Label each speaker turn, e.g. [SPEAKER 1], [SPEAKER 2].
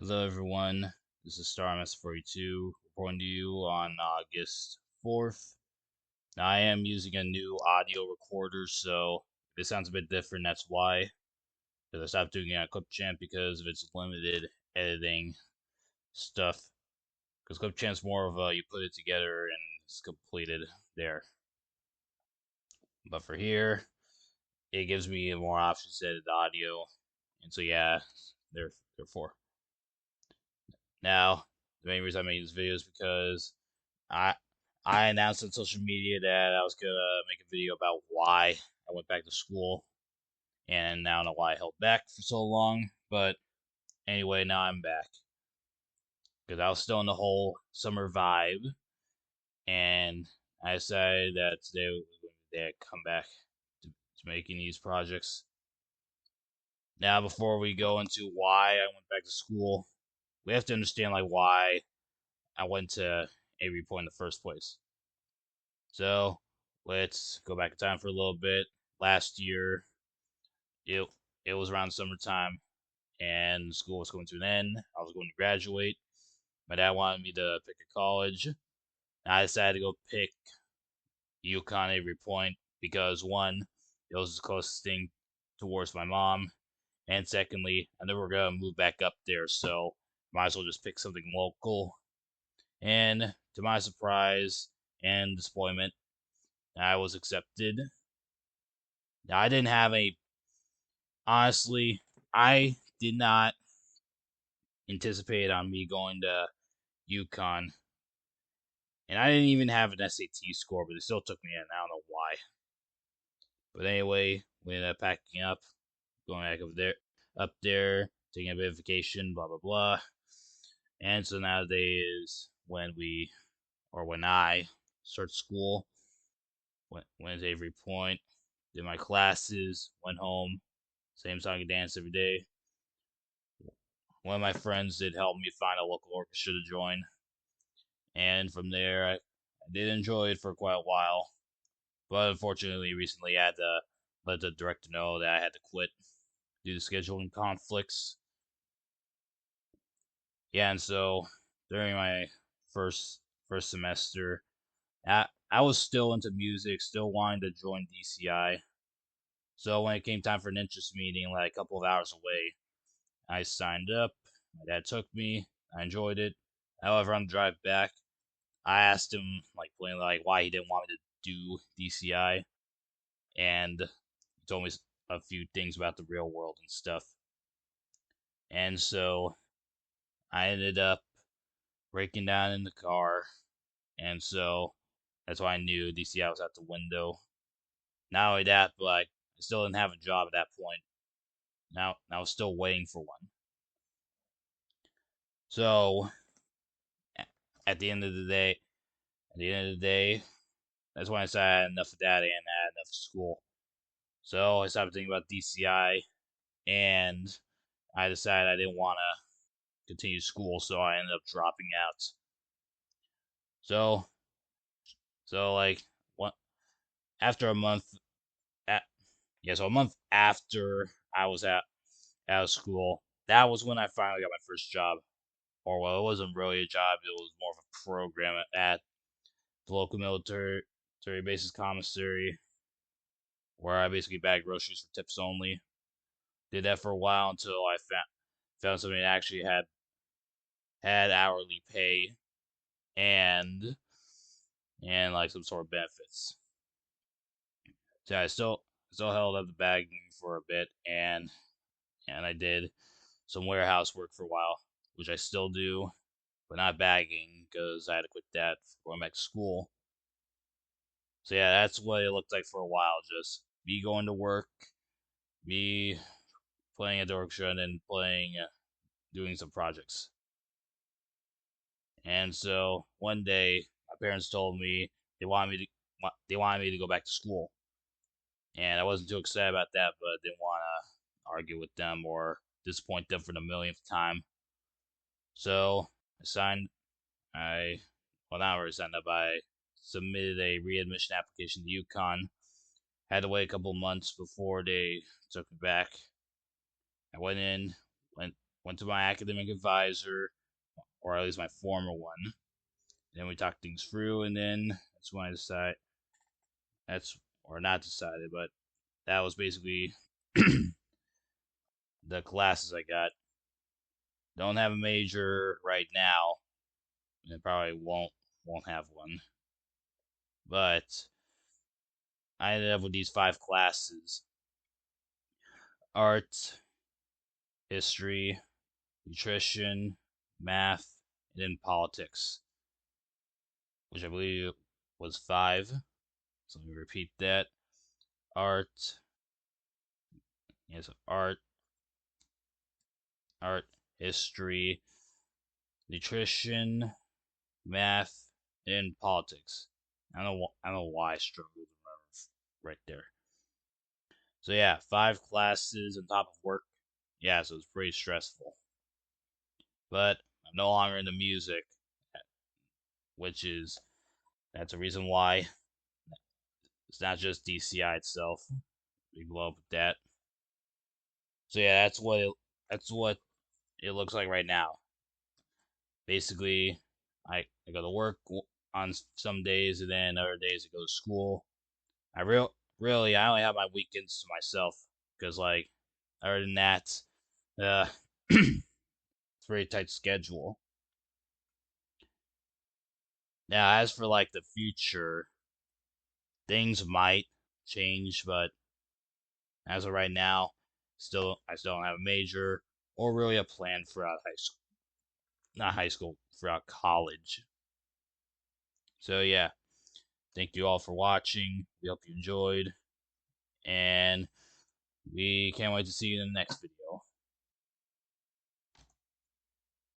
[SPEAKER 1] Hello, everyone. This is StarMS42 reporting to you on August 4th. Now, I am using a new audio recorder, so if it sounds a bit different, that's why. Because I stopped doing it on Clipchamp because of its limited editing stuff. Because Clipchamp's more of a you put it together and it's completed there. But for here, it gives me more options to edit the audio. And so, yeah, therefore. Now, the main reason I made this video is because I I announced on social media that I was gonna make a video about why I went back to school, and now I don't know why I held back for so long. But anyway, now I'm back because I was still in the whole summer vibe, and I decided that today was going to be the day I come back to making these projects. Now, before we go into why I went back to school, we have to understand like why I went to Avery Point in the first place. So let's go back in time for a little bit. Last year, it it was around summertime, and school was coming to an end. I was going to graduate. My dad wanted me to pick a college. And I decided to go pick UConn Avery Point because one, it was the closest thing towards my mom, and secondly, I knew we were gonna move back up there, so might as well just pick something local. And to my surprise and disappointment, I was accepted. Now, I didn't have a honestly, I did not anticipate on me going to UConn, and I didn't even have an SAT score, but it still took me in. I don't know why. But anyway, we ended up packing up, going back up there, taking a bit of vacation, blah blah blah. And so nowadays, when I start school, went to Avery Point, did my classes, went home, same song and dance every day. One of my friends did help me find a local orchestra to join, and from there, I did enjoy it for quite a while. But unfortunately, recently I had to let the director know that I had to quit due to scheduling conflicts. Yeah, and so during my first semester, I was still into music, still wanting to join DCI. So when it came time for an interest meeting, like a couple of hours away, I signed up. My dad took me. I enjoyed it. However, on the drive back, I asked him like plainly like why he didn't want me to do DCI, and he told me a few things about the real world and stuff. And so I ended up breaking down in the car, and so that's why I knew DCI was out the window. Not only that, but I still didn't have a job at that point. Now I was still waiting for one. So at the end of the day, that's when I said I had enough of that and I had enough of school. So I stopped thinking about DCI, and I decided I didn't want to continue school, so I ended up dropping out. So, so like, what? After a month, at, yeah, so a month after I was out of school, that was when I finally got my first job. Or well, it wasn't really a job; it was more of a program at the local military bases commissary, where I basically bagged groceries for tips only. Did that for a while until I found something that actually had hourly pay and like some sort of benefits. So I still held up the bagging for a bit, and I did some warehouse work for a while, which I still do, but not bagging because I had to quit that for going back to school. So yeah, that's what it looked like for a while. Just me going to work, me playing at the orchestra, and then doing some projects. And so one day, my parents told me they wanted me to go back to school, and I wasn't too excited about that, but I didn't want to argue with them or disappoint them for the millionth time. So I signed. I well, not really signed up. I submitted a readmission application to UConn. Had to wait a couple months before they took me back. I went in, went went to my academic advisor, or at least my former one. Then we talked things through, and then that's when I decided or not decided, but that was basically the classes I got. Don't have a major right now, and probably won't have one. But I ended up with these 5 classes: art, history, nutrition, math, and then politics, which I believe was 5. So let me repeat that: art, yes, art, history, nutrition, math, and politics. I don't know why I struggled with right there. So yeah, 5 classes on top of work. Yeah, so it's pretty stressful. But I'm no longer into music, which is that's a reason why it's not just DCI itself. We blow up with that. So yeah, that's what it looks like right now. Basically, I go to work on some days, and then other days I go to school. Really I only have my weekends to myself because like other than that, uh, it's a very tight schedule. Now, as for like the future, things might change, but as of right now, I still don't have a major or really a plan throughout high school, not high school, throughout college. So yeah, thank you all for watching. We hope you enjoyed, and we can't wait to see you in the next video.